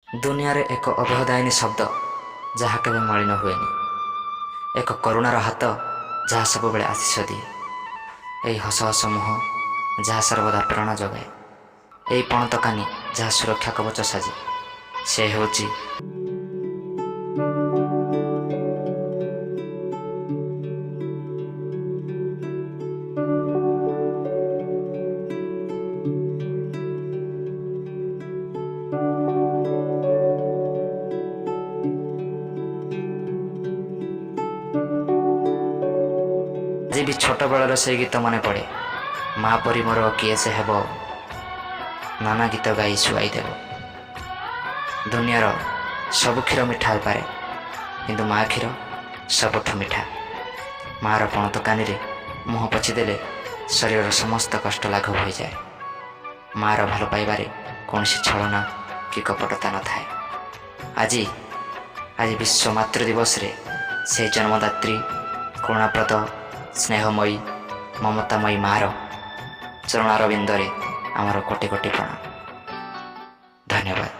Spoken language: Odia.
ଦୁନିଆରେ ଏକ ଅବହେଦାୟିନୀ ଶବ୍ଦ ଯାହା କେବେ ମଳିନ ହୁଏନି, ଏକ କରୁଣାର ହାତ ଯାହା ସବୁବେଳେ ଆଶୀଷ ଦିଏ, ଏହି ହସ ହସ ମୁହଁ ଯାହା ସର୍ବଦା ପ୍ରେରଣା ଯୋଗାଏ, ଏହି ପଣତ କାନି ଯାହା ସୁରକ୍ଷା କବଚ ସାଜେ, ସେ ହେଉଛି ଆଜି ବି ଛୋଟବେଳର ସେଇ ଗୀତ ମନେ ପଡ଼େ। ମା ପରି ମୋର କିଏ ସେ ହେବ, ନାନା ଗୀତ ଗାଇ ଶୁଆଇ ଦେବ। ଦୁନିଆର ସବୁ କ୍ଷୀର ମିଠା ହେଇପାରେ, କିନ୍ତୁ ମା କ୍ଷୀର ସବୁଠୁ ମିଠା। ମା'ର ପଣତ କାନିରେ ମୁହଁ ପୋଛି ଦେଲେ ଶରୀରର ସମସ୍ତ କଷ୍ଟ ଲାଘବ ହୋଇଯାଏ। ମା'ର ଭଲ ପାଇବାରେ କୌଣସି ଛଳନା କି କପଟତା ନଥାଏ। ଆଜି ବିଶ୍ୱ ମାତୃ ଦିବସରେ ସେହି ଜନ୍ମଦାତ୍ରୀ କରୁଣାପ୍ରଦ ସ୍ନେହମୟୀ ମମତାମୟୀ ମା'ର ଚରଣାରବିନ୍ଦରେ ଆମର କୋଟି କୋଟି ପ୍ରଣାମ। ଧନ୍ୟବାଦ।